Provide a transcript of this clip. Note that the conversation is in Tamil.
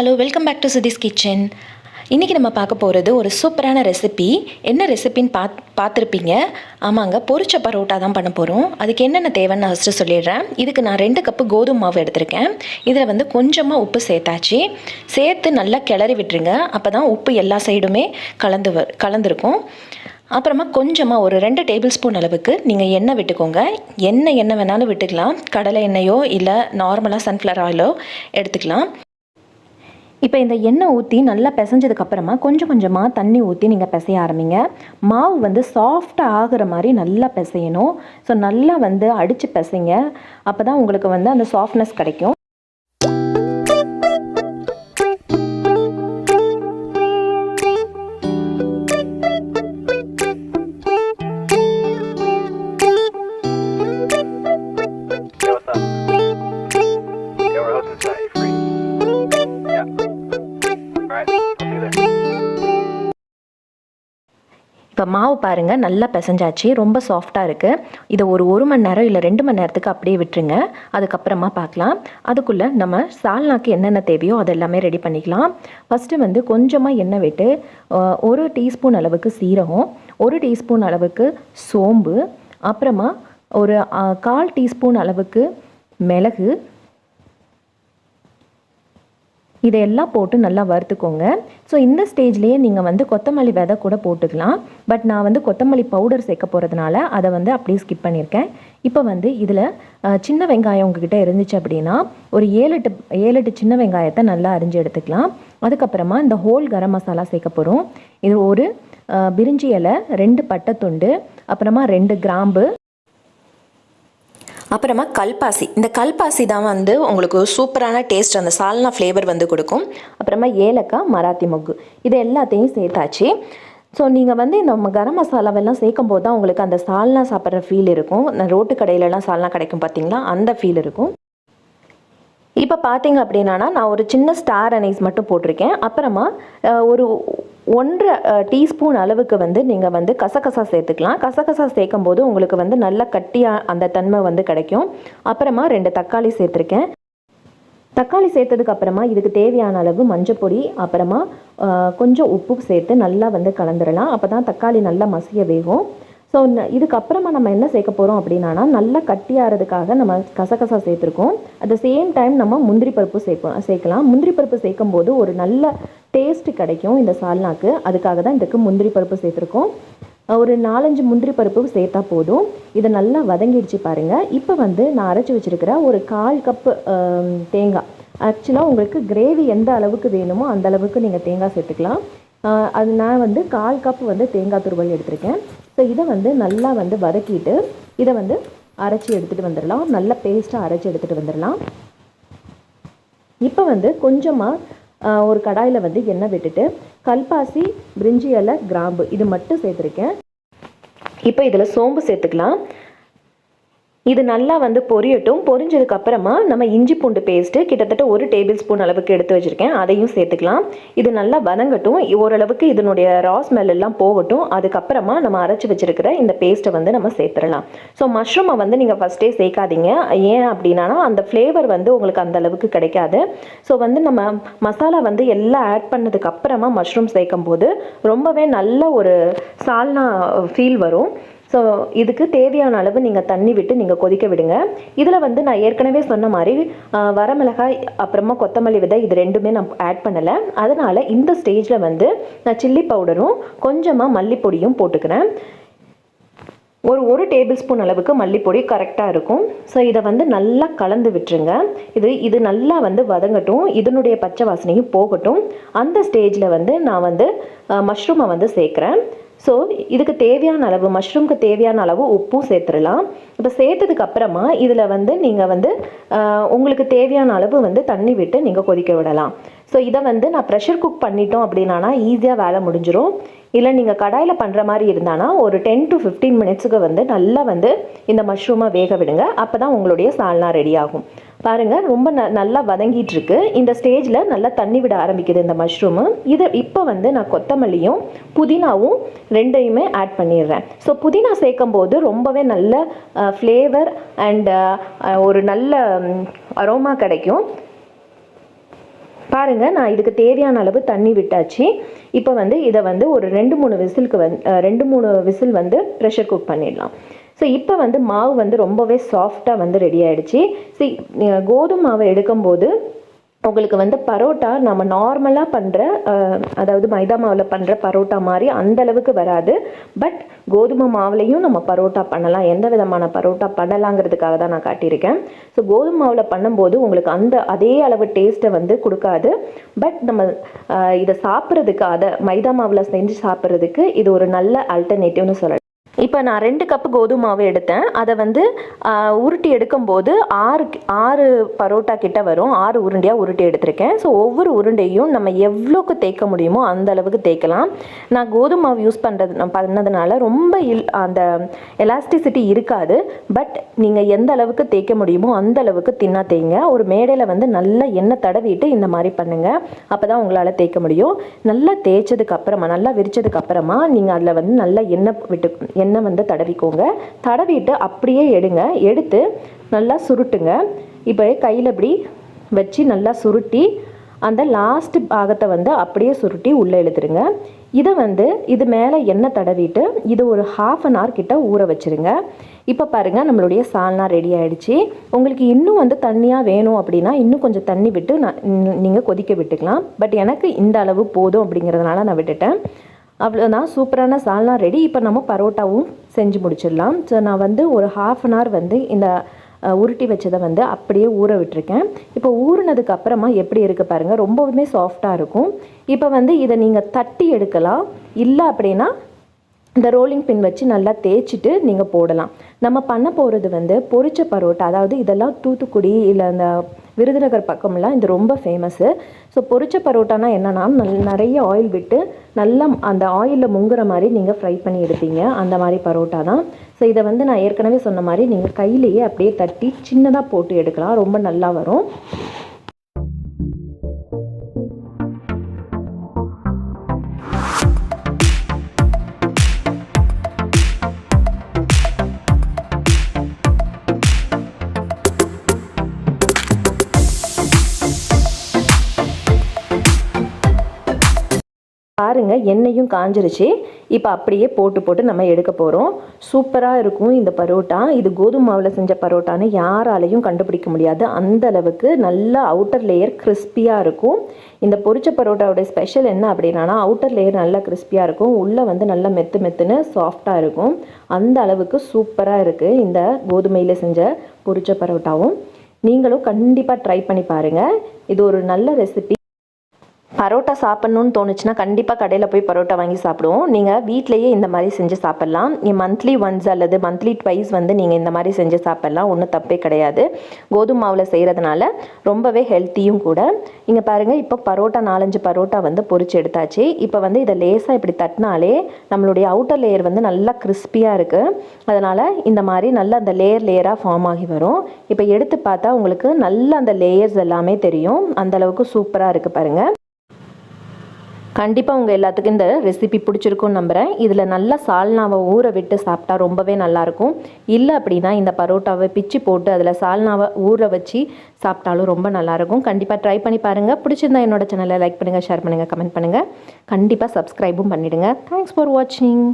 Hello, welcome back to Sudhi's kitchen. இன்றைக்கி நம்ம பார்க்க போகிறது ஒரு சூப்பரான ரெசிபி. என்ன ரெசிபின்னு பார்த்துருப்பீங்க. ஆமாங்க, பொரிச்ச பரோட்டா தான் பண்ண போகிறோம். அதுக்கு என்னென்ன தேவைன்னு நான் ஃபஸ்ட்டு சொல்லிடுறேன். இதுக்கு நான் 2 கப்பு கோதுமை மாவு எடுத்திருக்கேன். இதில் கொஞ்சமாக உப்பு சேர்த்து நல்லா கிளறி விட்டுருங்க. அப்போ தான் உப்பு எல்லா சைடுமே கலந்துருக்கும். அப்புறமா கொஞ்சமாக ஒரு 2 டேபிள் ஸ்பூன் அளவுக்கு நீங்கள் எண்ணெய் விட்டுக்கோங்க. எண்ணெய் வேணாலும் விட்டுக்கலாம். கடலை எண்ணெயோ இல்லை நார்மலாக சன்ஃப்ளவர் ஆயிலோ எடுத்துக்கலாம். இப்போ இந்த எண்ணெய் ஊற்றி நல்லா பிசைஞ்சதுக்கப்புறமா கொஞ்சமாக தண்ணி ஊற்றி நீங்கள் பிசைய ஆரம்பிங்க. மாவு சாஃப்டாக ஆகிற மாதிரி நல்லா பிசையணும். ஸோ நல்லா அடித்து பிசைங்க. அப்போ தான் உங்களுக்கு அந்த சாஃப்ட்னஸ் கிடைக்கும். இப்போ மாவு பாருங்கள், நல்லா பிசைஞ்சாச்சு. ரொம்ப சாஃப்டாக இருக்குது. இதை ஒரு மணி நேரம் இல்லை 2 மணி நேரத்துக்கு அப்படியே விட்டுருங்க. அதுக்கப்புறமா பார்க்கலாம். அதுக்குள்ளே நம்ம சால்னாக்கு என்னென்ன தேவையோ அதெல்லாமே ரெடி பண்ணிக்கலாம். ஃபஸ்ட்டு கொஞ்சமாக எண்ணெய் விட்டு 1 டீஸ்பூன் அளவுக்கு சீரகம், 1 டீஸ்பூன் அளவுக்கு சோம்பு, அப்புறமா ஒரு 1/4 டீஸ்பூன் அளவுக்கு மிளகு, இதையெல்லாம் போட்டு நல்லா வறுத்துக்கோங்க. ஸோ இந்த ஸ்டேஜ்லேயே நீங்கள் கொத்தமல்லி விதை கூட போட்டுக்கலாம். பட் நான் கொத்தமல்லி பவுடர் சேர்க்க போகிறதுனால அதை அப்படியே ஸ்கிப் பண்ணியிருக்கேன். இப்போ இதில் சின்ன வெங்காயம் உங்ககிட்ட இருந்துச்சு அப்படின்னா ஒரு 7-8 சின்ன வெங்காயத்தை நல்லா அரிஞ்சு எடுத்துக்கலாம். அதுக்கப்புறமா இந்த ஹோல் கரம் மசாலா சேர்க்க போகிறோம். இது ஒரு பிரிஞ்சி இலை, 2 பட்டை துண்டு, அப்புறமா 2 கிராம்பு, அப்புறமா கல்பாசி. இந்த கல்பாசி தான் உங்களுக்கு சூப்பரான டேஸ்ட், அந்த சால்னா ஃப்ளேவர் கொடுக்கும். அப்புறமா ஏலக்காய், மராத்தி மொக்கு, இது எல்லாத்தையும் சேர்த்தாச்சு. ஸோ நீங்கள் இந்த கரம் மசாலாவெல்லாம் சேர்க்கும் போது தான் உங்களுக்கு அந்த சால்னா சாப்பிட்ற ஃபீல் இருக்கும். ரோட்டு கடையிலலாம் சால்னா கிடைக்கும் பார்த்தீங்களா, அந்த ஃபீல் இருக்கும். இப்போ பார்த்தீங்க அப்படின்னா நான் ஒரு சின்ன ஸ்டார் அனைஸ் மட்டும் போட்டிருக்கேன். அப்புறமா ஒரு 1.5 டீஸ்பூன் அளவுக்கு நீங்கள் கசகசா சேர்த்துக்கலாம். கசகசா சேர்க்கும் போது உங்களுக்கு நல்ல கட்டியாக அந்த தன்மை கிடைக்கும். அப்புறமா 2 தக்காளி சேர்த்துருக்கேன். தக்காளி சேர்த்ததுக்கு அப்புறமா இதுக்கு தேவையான அளவு மஞ்சப்பொடி, அப்புறமா கொஞ்சம் உப்பு சேர்த்து நல்லா கலந்துடலாம். அப்போ தான் தக்காளி நல்லா மசிய வேகும். ஸோ இதுக்கப்புறமா நம்ம என்ன சேர்க்க போகிறோம் அப்படின்னா, நல்லா கட்டியாகிறதுக்காக நம்ம கசகசா சேர்த்துருக்கோம். அட் த சேம் டைம் நம்ம முந்திரி பருப்பு சேர்க்கலாம். முந்திரி பருப்பு சேர்க்கும் போது ஒரு நல்ல டேஸ்ட் கிடைக்கும் இந்த சால்னாக்கு. அதுக்காக தான் இதுக்கு முந்திரி பருப்பு சேர்த்துருக்கோம். ஒரு 4-5 முந்திரி பருப்பு சேர்த்தா போதும். இதை நல்லா வதங்கிடுச்சு பாருங்கள். இப்போ நான் அரைச்சி வச்சுருக்கிற ஒரு 1/4 கப்பு தேங்காய். ஆக்சுவலாக உங்களுக்கு கிரேவி எந்த அளவுக்கு வேணுமோ அந்த அளவுக்கு நீங்கள் தேங்காய் சேர்த்துக்கலாம். அது நான் 1/4 கப்பு தேங்காய் துருவல் எடுத்திருக்கேன். ஸோ இதை நல்லா வதக்கிட்டு இதை அரைச்சி எடுத்துகிட்டு வந்துடலாம். நல்ல பேஸ்ட்டாக அரைச்சி எடுத்துகிட்டு வந்துடலாம். இப்போ கொஞ்சமாக ஒரு கடாயில் எண்ணெய் விட்டுட்டு கல்பாசி, பிரிஞ்சி இலை, கிராம்பு இது மட்டும் சேர்த்துருக்கேன். இப்போ இதில் சோம்பு சேர்த்துக்கலாம். இது நல்லா பொரியட்டும். பொரிஞ்சதுக்கப்புறமா நம்ம இஞ்சி பூண்டு பேஸ்ட்டு கிட்டத்தட்ட 1 டேபிள் ஸ்பூன் அளவுக்கு எடுத்து வச்சுருக்கேன், அதையும் சேர்த்துக்கலாம். இது நல்லா வதங்கட்டும். ஓரளவுக்கு இதனுடைய ரா ஸ்மெல் எல்லாம் போகட்டும். அதுக்கப்புறமா நம்ம அரைச்சி வச்சுருக்கிற இந்த பேஸ்ட்டை நம்ம சேர்த்துடலாம். ஸோ மஷ்ரூமை நீங்கள் ஃபஸ்ட்டே சேர்க்காதீங்க. ஏன் அப்படின்னா அந்த ஃப்ளேவர் உங்களுக்கு அந்த அளவுக்கு கிடைக்காது. ஸோ நம்ம மசாலா எல்லாம் ஆட் பண்ணதுக்கப்புறமா மஷ்ரூம் சேர்க்கும் போது ரொம்பவே நல்ல ஒரு சால்னா ஃபீல் வரும். ஸோ இதுக்கு தேவையான அளவு நீங்கள் தண்ணி விட்டு நீங்கள் கொதிக்க விடுங்க. இதில் நான் ஏற்கனவே சொன்ன மாதிரி வரமிளகாய், அப்புறமா கொத்தமல்லி விதை இது 2மே நான் ஆட் பண்ணலை. அதனால் இந்த ஸ்டேஜில் நான் சில்லி பவுடரும் கொஞ்சமாக மல்லிப்பொடியும் போட்டுக்கிறேன். ஒரு டேபிள் ஸ்பூன் அளவுக்கு மல்லிப்பொடி கரெக்டாக இருக்கும். ஸோ இதை நல்லா கலந்து விட்டுருங்க. இது நல்லா வதங்கட்டும். இதனுடைய பச்சை வாசனையும் போகட்டும். அந்த ஸ்டேஜில் நான் மஷ்ரூமை சேர்க்குறேன். ஸோ இதுக்கு தேவையான அளவு, மஷ்ரூம்க்கு தேவையான அளவு உப்பும் சேர்த்துடலாம். இப்போ சேர்த்ததுக்கு அப்புறமா இதில் நீங்கள் உங்களுக்கு தேவையான அளவு தண்ணி விட்டு நீங்கள் கொதிக்க விடலாம். ஸோ இதை நான் ப்ரெஷர் குக் பண்ணிட்டோம் அப்படின்னா ஈஸியாக வேலை முடிஞ்சிடும். இல்லை நீங்கள் கடாயில் பண்ணுற மாதிரி இருந்தானா ஒரு 10 to 15 மினிட்ஸுக்கு நல்லா இந்த மஷ்ரூமை வேக விடுங்க. அப்போ தான் உங்களுடைய சால்னா ரெடி ஆகும். பாருங்கள், ரொம்ப நல்லா வதங்கிட்டுருக்கு. இந்த ஸ்டேஜில் நல்லா தண்ணி விட ஆரம்பிக்குது இந்த மஷ்ரூமு. இப்போ நான் கொத்தமல்லியும் புதினாவும் 2யுமே ஆட் பண்ணிடுறேன். ஸோ புதினா சேர்க்கும் போது ரொம்பவே நல்ல ஃப்ளேவர் அண்ட் ஒரு நல்ல அரோமா கிடைக்கும். பாருங்கள், நான் இதுக்கு தேவையான அளவு தண்ணி விட்டாச்சு. இப்போ வந்து இதை வந்து ஒரு 2-3 விசிலுக்கு 2-3 விசில் வந்து ப்ரெஷர் குக் பண்ணிடலாம். ஸோ இப்போ வந்து மாவு வந்து ரொம்பவே சாஃப்டாக வந்து ரெடி ஆகிடுச்சு. கோதுமை மாவை எடுக்கும்போது உங்களுக்கு வந்து பரோட்டா நம்ம நார்மலாக பண்ணுற, அதாவது மைதா மாவில் பண்ணுற பரோட்டா மாதிரி அந்த அளவுக்கு வராது. பட் கோதுமை மாவுலையும் நம்ம பரோட்டா பண்ணலாம். எந்த விதமான பரோட்டா பண்ணலாங்கிறதுக்காக தான் நான் காட்டியிருக்கேன். ஸோ கோதுமை மாவில் பண்ணும்போது உங்களுக்கு அதே அளவு டேஸ்ட்டை வந்து கொடுக்காது. பட் நம்ம இதை சாப்பிட்றதுக்கு, அதை மைதா மாவில் செஞ்சு சாப்பிட்றதுக்கு இது ஒரு நல்ல ஆல்டர்னேட்டிவ்னு சொல்லலாம். இப்போ நான் 2 கப்பு கோதுமை மாவு எடுத்தேன். அதை வந்து உருட்டி எடுக்கும்போது 6 பரோட்டா கிட்ட வரும். 6 உருண்டையாக உருட்டி எடுத்திருக்கேன். ஸோ ஒவ்வொரு உருண்டையும் நம்ம எவ்வளோக்கு தேய்க்க முடியுமோ அந்த அளவுக்கு தேய்க்கலாம். நான் கோதுமை மாவு யூஸ் பண்ணதுனால ரொம்ப அந்த எலாஸ்டிசிட்டி இருக்காது. பட் நீங்கள் எந்த அளவுக்கு தேய்க்க முடியுமோ அந்த அளவுக்கு தின்னா தேய்ங்க. ஒரு மேடையில் வந்து நல்லா எண்ணெய் தடவிட்டு இந்த மாதிரி பண்ணுங்கள். அப்போ தான் உங்களால் தேய்க்க முடியும். நல்லா தேய்ச்சதுக்கப்புறமா, நல்லா விரிச்சதுக்கப்புறமா நீங்கள் அதில் வந்து நல்லா எண்ணெய் வந்து தடவிக்கோங்க. தடவிட்டு அப்படியே எடுத்து நல்லா சுருட்டுங்க. இப்போ கையில் இப்படி வச்சு நல்லா சுருட்டி அந்த லாஸ்ட் பாகத்தை வந்து அப்படியே சுருட்டி உள்ளே இழுத்துருங்க. இதை வந்து இது மேலே எண்ணெய் தடவிட்டு இது ஒரு 1/2 hour கிட்ட ஊற வச்சுருங்க. இப்போ பாருங்கள், நம்மளுடைய சால்னா ரெடி ஆகிடுச்சு. உங்களுக்கு இன்னும் வந்து தண்ணியாக வேணும் அப்படின்னா இன்னும் கொஞ்சம் தண்ணி விட்டு நீங்கள் கொதிக்க விட்டுக்கலாம். பட் எனக்கு இந்த அளவு போதும் அப்படிங்கிறதுனால நான் விட்டுட்டேன். அவ்வளோதான், சூப்பரான சால்னா ரெடி. இப்போ நம்ம பரோட்டாவும் செஞ்சு முடிச்சிடலாம். ஸோ நான் வந்து ஒரு 1/2 hour வந்து இந்த உருட்டி வச்சதை வந்து அப்படியே ஊற விட்டுருக்கேன். இப்போ ஊறினதுக்கு அப்புறமா எப்படி இருக்குது பாருங்கள், ரொம்பவுமே சாஃப்டாக இருக்கும். இப்போ வந்து இதை நீங்கள் தட்டி எடுக்கலாம். இல்லை அப்படின்னா இந்த ரோலிங் பின் வச்சு நல்லா தேய்ச்சிட்டு நீங்கள் போடலாம். நம்ம பண்ண போகிறது வந்து பொரிச்ச பரோட்டா. அதாவது இதெல்லாம் தூத்துக்குடி இல்லை அந்த விருதுநகர் பக்கம்லாம் இது ரொம்ப ஃபேமஸ்ஸு. ஸோ பொரிச்ச பரோட்டானா என்னென்னா நிறைய ஆயில் விட்டு நல்லா அந்த ஆயிலில் முங்குற மாதிரி நீங்கள் ஃப்ரை பண்ணி எடுப்பீங்க. அந்த மாதிரி பரோட்டா தான். ஸோ இதை வந்து நான் ஏற்கனவே சொன்ன மாதிரி நீங்கள் கையிலேயே அப்படியே தட்டி சின்னதாக போட்டு எடுக்கலாம். ரொம்ப நல்லா வரும். பாருங்கள், எண்ணெயும் காஞ்சிருச்சு. இப்போ அப்படியே போட்டு நம்ம எடுக்க போகிறோம். சூப்பராக இருக்கும் இந்த பரோட்டா. இது கோதுமை மாவில் செஞ்ச பரோட்டான்னு யாராலையும் கண்டுபிடிக்க முடியாது. அந்த அளவுக்கு நல்லா அவுட்டர் லேயர் கிறிஸ்பியாக இருக்கும். இந்த பொரிச்ச பரோட்டாவோட ஸ்பெஷல் என்ன அப்படின்னா அவுட்டர் லேயர் நல்லா கிறிஸ்பியாக இருக்கும், உள்ளே வந்து நல்லா மெத்துன்னு சாஃப்டாக இருக்கும். அந்த அளவுக்கு சூப்பராக இருக்குது இந்த கோதுமையில் செஞ்ச பொரிச்ச பரோட்டாவும். நீங்களும் கண்டிப்பாக ட்ரை பண்ணி பாருங்கள். இது ஒரு நல்ல ரெசிபி. பரோட்டா சாப்பிட்ணுன்னு தோணுச்சுன்னா கண்டிப்பாக கடையில் போய் பரோட்டா வாங்கி சாப்பிடுவோம். நீங்கள் வீட்டிலையே இந்த மாதிரி செஞ்சு சாப்பிட்லாம். மந்த்லி ஒன்ஸ் அல்லது மந்த்லி ட்வைஸ் வந்து நீங்கள் இந்த மாதிரி செஞ்சு சாப்பிட்லாம். ஒன்றும் தப்பே கிடையாது. கோதுமை மாவில் செய்கிறதுனால ரொம்பவே ஹெல்த்தியும் கூட. இங்கே பாருங்கள், இப்போ பரோட்டா 4-5 பரோட்டா வந்து பொரிச்சு எடுத்தாச்சு. இப்போ வந்து இதை லேசாக இப்படி தட்டினாலே நம்மளுடைய அவுட்டர் லேயர் வந்து நல்லா கிறிஸ்பியாக இருக்குது. அதனால் இந்த மாதிரி நல்லா அந்த லேயராக ஃபார்ம் ஆகி வரும். இப்போ எடுத்து பார்த்தா உங்களுக்கு நல்லா அந்த லேயர்ஸ் எல்லாமே தெரியும். அந்தளவுக்கு சூப்பராக இருக்குது பாருங்கள். கண்டிப்பாக உங்கள் எல்லாத்துக்கும் இந்த ரெசிபி பிடிச்சிருக்குன்னு நம்புகிறேன். இதில் நல்லா சால்னாவை ஊற விட்டு சாப்பிட்டா ரொம்பவே நல்லாயிருக்கும். இல்லை அப்படின்னா இந்த பரோட்டாவை பிச்சு போட்டு அதில் சால்னாவை ஊற வச்சு சாப்பிட்டாலும் ரொம்ப நல்லாயிருக்கும். கண்டிப்பாக ட்ரை பண்ணி பாருங்கள். பிடிச்சிருந்தா என்னோட சேனலை லைக் பண்ணுங்கள், ஷேர் பண்ணுங்கள், கமெண்ட் பண்ணுங்கள். கண்டிப்பாக சப்ஸ்கிரைபும் பண்ணிவிடுங்க. தேங்க்ஸ் ஃபார் வாட்சிங்.